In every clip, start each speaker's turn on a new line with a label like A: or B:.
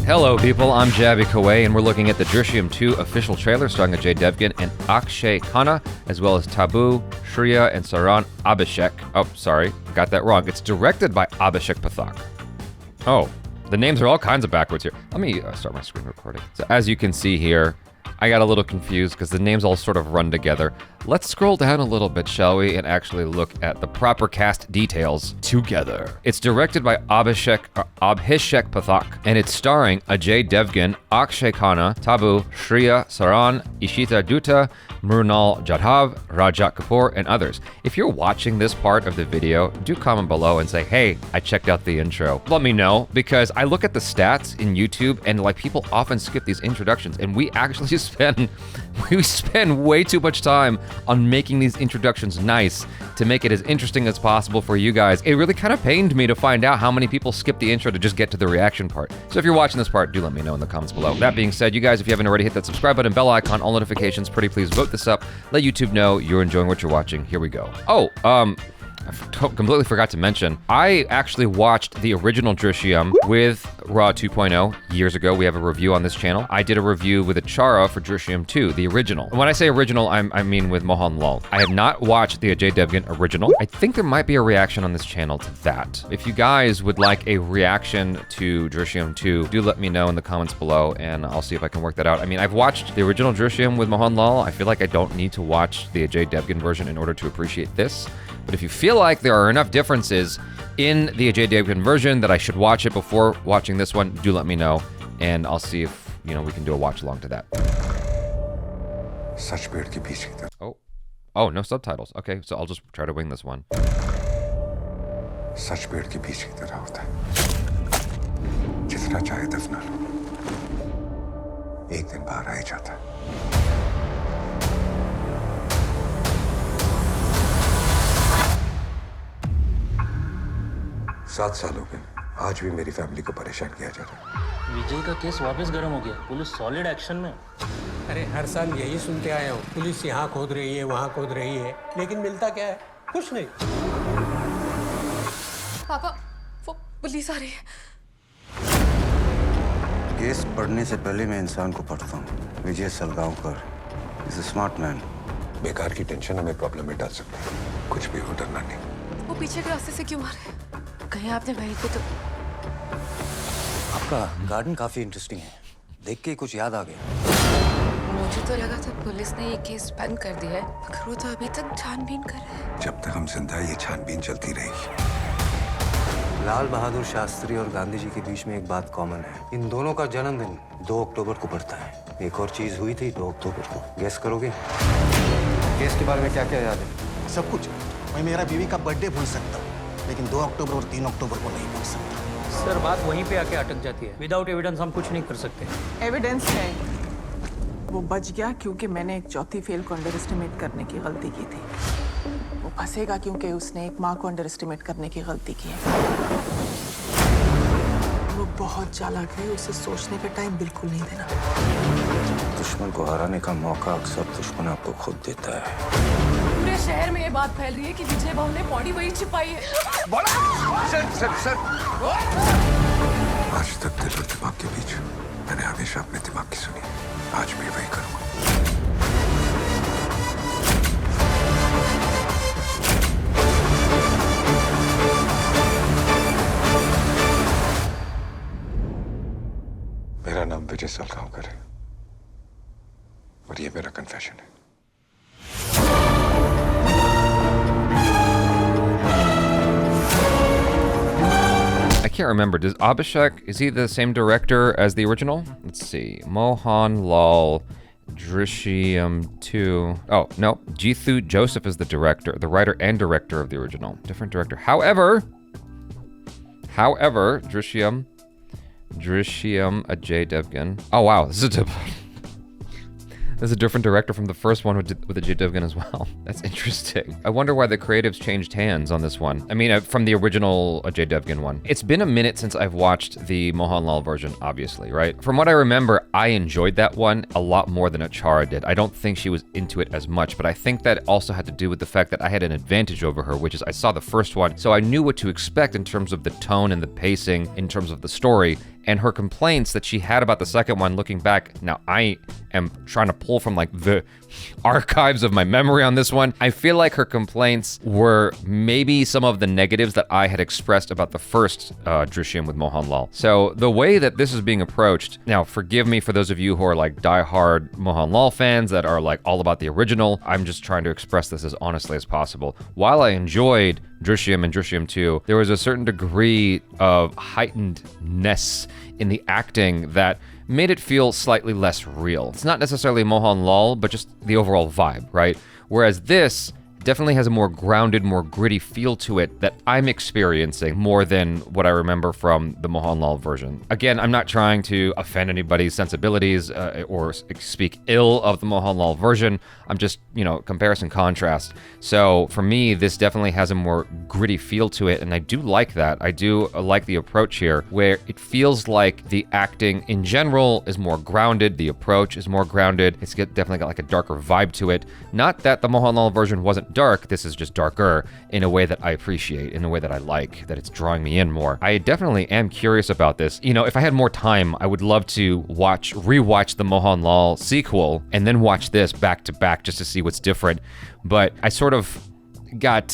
A: Hello people, I'm Jaby KOAY and we're looking at the DRISHYAM 2 official trailer starring Ajay Devgn and Akshaye Khanna, as well as Tabu, Shriya, and Saran Abhishek. Oh, sorry, got that wrong. It's directed by Abhishek Pathak. Oh, the names are all kinds of backwards here. Let me start my screen recording. So as you can see here, I got a little confused because the names all sort of run together. Let's scroll down a little bit, shall we, and actually look at the proper cast details together. It's directed by Abhishek Pathak, and it's starring Ajay Devgn, Akshaye Khanna, Tabu, Shriya, Saran, Ishita Dutta, Mrunal Jadhav, Rajat Kapoor, and others. If you're watching this part of the video, do comment below and say, hey, I checked out the intro. Let me know, because I look at the stats in YouTube and like people often skip these introductions, and we actually spend way too much time on making these introductions nice to make it as interesting as possible for you guys. It really kind of pained me to find out how many people skip the intro to just get to the reaction part. So if you're watching this part, do let me know in the comments below. That being said, you guys, if you haven't already, hit that subscribe button, bell icon, all notifications. Pretty please vote this up. Let YouTube know you're enjoying what you're watching. Here we go. Oh, I completely forgot to mention, I actually watched the original DRISHYAM with Raw 2.0 years ago. We have a review on this channel. I did a review with Achara for DRISHYAM 2, the original. And when I say original, I mean with Mohan Lal. I have not watched the Ajay Devgn original. I think there might be a reaction on this channel to that. If you guys would like a reaction to DRISHYAM 2, do let me know in the comments below and I'll see if I can work that out. I mean, I've watched the original DRISHYAM with Mohan Lal. I feel like I don't need to watch the Ajay Devgn version in order to appreciate this. But if you feel like there are enough differences in the Ajay Devgn version that I should watch it before watching this one, do let me know, and I'll see if, you know, we can do a watch along to that. Oh, no subtitles. Okay, so I'll just try to wing this one.
B: सच पेड़ के बीच की तरह होता है, जितना चाहे दफना लो, एक दिन बाहर आ ही जाता है। 7 साल हो गए, आज भी मेरी फैमिली को परेशान किया जा रहा है।
C: विजय का केस वापस गर्म हो गया, पुलिस सॉलिड एक्शन में।
D: अरे हर साल यही सुनते आया हूँ, पुलिस यहाँ खोद रही है, वहाँ खोद रही है, लेकिन मिलता क्या है? कुछ नहीं।
E: पापा, वो पुलिस आ रही है।
F: केस पढ़ने से पहले मैं इंसान को पढ़ता हूँ। Vijay Salgaonkar is a smart man.
B: बेकार की टेंशन हमें प्रॉब्लम में डाल सकता है, कुछ भी हो, डरना नहीं।
E: वो पीछे के रास्ते से क्यों मारे? कहीं आपने वहीं को तो...
F: आपका गार्डन काफी इंटरेस्टिंग है, देख के कुछ याद आ गया।
E: मुझे तो लगा था पुलिस ने ये केस बंद कर दिया है, मगर वो तो अभी तक छानबीन कर रहे हैं।
B: जब तक हम जिंदा हैं, ये छानबीन चलती रहेगी।
F: लाल बहादुर शास्त्री और गांधी जी के बीच में एक बात कॉमन है, इन दोनों का जन्मदिन 2 अक्टूबर को पड़ता है। एक और चीज हुई थी 2 अक्टूबर को, गेस करोगे? केस के बारे में क्या क्या याद है?
G: सब कुछ। मैं मेरा बीवी का बर्थडे भूल सकता हूँ, लेकिन 2 अक्टूबर और 3 अक्टूबर को नहीं भूल सकता।
C: सर, बात वहीं पे आके अटक जाती है। विदाउट एविडेंस हम कुछ नहीं कर सकते।
H: एविडेंस है, वो बच गया क्योंकि मैंने एक चौथी फेल को अंडर एस्टिमेट करने की गलती की थी। वो फंसेगा क्योंकि उसने एक माँ को अंडर एस्टिमेट करने की गलती की है। वो बहुत चालाक है, उसे सोचने का टाइम बिल्कुल नहीं देना।
F: दुश्मन को हराने का मौका अक्सर दुश्मन आपको खुद देता है।
E: पूरे शहर में ये बात फैल रही है कि विजय बाबू ने बॉडी वही छिपाई है।
B: सर। आज तक दिल और दिमाग के बीच मैंने हमेशा अपने दिमाग की सुनी, आज भी वही करूंगा। मेरा नाम विजय सलगांवकर है और ये मेरा कन्फेशन है।
A: I can't remember. Does Abhishek, is he the same director as the original? Let's see. Mohan Lal, DRISHYAM 2. Oh, no. Jithu Joseph is the director, the writer and director of the original. Different director. However, DRISHYAM Ajay Devgn. Oh, wow. There's a different director from the first one with Ajay Devgn as well. That's interesting. I wonder why the creatives changed hands on this one. I mean, from the original Ajay Devgn one. It's been a minute since I've watched the Mohan Lal version, obviously, right? From what I remember, I enjoyed that one a lot more than Achara did. I don't think she was into it as much, but I think that also had to do with the fact that I had an advantage over her, which is I saw the first one, so I knew what to expect in terms of the tone and the pacing, in terms of the story, and her complaints that she had about the second one looking back. Now, I am trying to pull from like the archives of my memory on this one. I feel like her complaints were maybe some of the negatives that I had expressed about the first Drishyam with Mohanlal. So the way that this is being approached, now forgive me for those of you who are like diehard Mohanlal fans that are like all about the original. I'm just trying to express this as honestly as possible. While I enjoyed Drishyam and Drishyam 2, there was a certain degree of heightenedness in the acting that made it feel slightly less real. It's not necessarily Mohanlal, but just the overall vibe, right? Whereas this definitely has a more grounded, more gritty feel to it that I'm experiencing more than what I remember from the Mohanlal version. Again, I'm not trying to offend anybody's sensibilities or speak ill of the Mohanlal version. I'm just, comparison contrast. So for me, this definitely has a more gritty feel to it, and I do like that. I do like the approach here, where it feels like the acting in general is more grounded, the approach is more grounded. It's definitely got like a darker vibe to it. Not that the Mohanlal version wasn't dark, this is just darker in a way that I appreciate, in a way that I like, that it's drawing me in more. I definitely am curious about this. If I had more time, I would love to rewatch the Mohanlal sequel and then watch this back to back just to see what's different. But I sort of got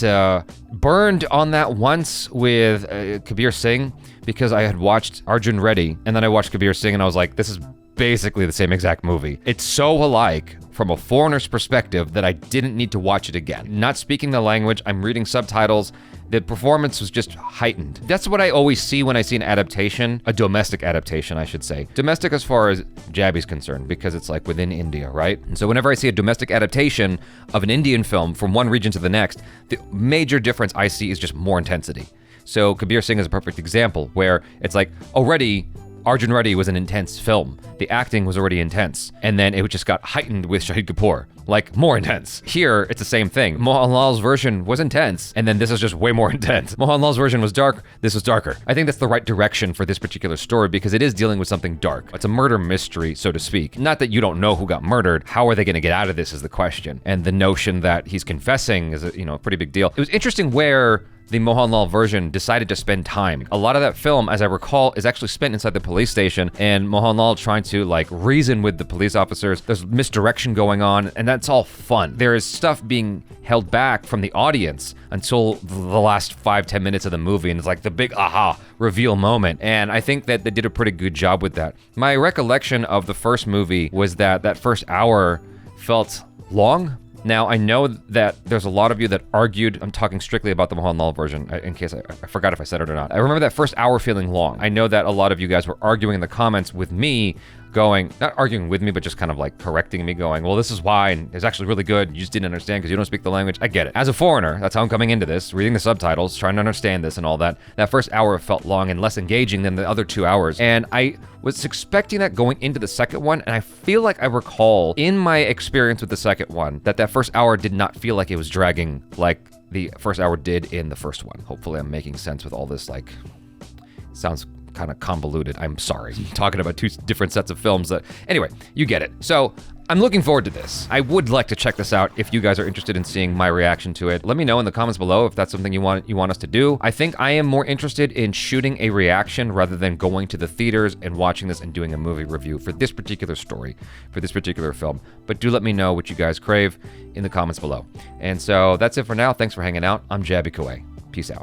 A: burned on that once with Kabir Singh because I had watched Arjun Reddy and then I watched Kabir Singh and I was like, this is basically the same exact movie. It's so alike from a foreigner's perspective that I didn't need to watch it again. Not speaking the language, I'm reading subtitles. The performance was just heightened. That's what I always see when I see an adaptation, a domestic adaptation, I should say. Domestic as far as Jaby's concerned, because it's like within India, right? And so whenever I see a domestic adaptation of an Indian film from one region to the next, the major difference I see is just more intensity. So Kabir Singh is a perfect example where it's like already Arjun Reddy was an intense film. The acting was already intense. And then it just got heightened with Shahid Kapoor. Like, more intense. Here, it's the same thing. Mohanlal's version was intense, and then this is just way more intense. Mohanlal's version was dark, this was darker. I think that's the right direction for this particular story because it is dealing with something dark. It's a murder mystery, so to speak. Not that you don't know who got murdered. How are they going to get out of this is the question. And the notion that he's confessing is a pretty big deal. It was interesting where the Mohanlal version decided to spend time. A lot of that film, as I recall, is actually spent inside the police station and Mohanlal trying to reason with the police officers. There's misdirection going on and that's all fun. There is stuff being held back from the audience until the last 5-10 minutes of the movie and it's like the big aha reveal moment. And I think that they did a pretty good job with that. My recollection of the first movie was that first hour felt long. Now, I know that there's a lot of you that argued, I'm talking strictly about the Mohanlal version, in case I forgot if I said it or not. I remember that first hour feeling long. I know that a lot of you guys were arguing in the comments with me, not arguing with me, but just kind of correcting me, going, well, this is why, and it's actually really good, you just didn't understand because you don't speak the language. I get it. As a foreigner, that's how I'm coming into this, reading the subtitles, trying to understand this and all that. That first hour felt long and less engaging than the other 2 hours. And I was expecting that going into the second one, and I feel like I recall in my experience with the second one that first hour did not feel like it was dragging like the first hour did in the first one. Hopefully I'm making sense with all this, sounds kind of convoluted. I'm sorry. I'm talking about two different sets of films that, anyway, you get it. So I'm looking forward to this. I would like to check this out if you guys are interested in seeing my reaction to it. Let me know in the comments below if that's something you want us to do. I think I am more interested in shooting a reaction rather than going to the theaters and watching this and doing a movie review for this particular story, for this particular film. But do let me know what you guys crave in the comments below. And so that's it for now. Thanks for hanging out. I'm Jaby KOAY. Peace out.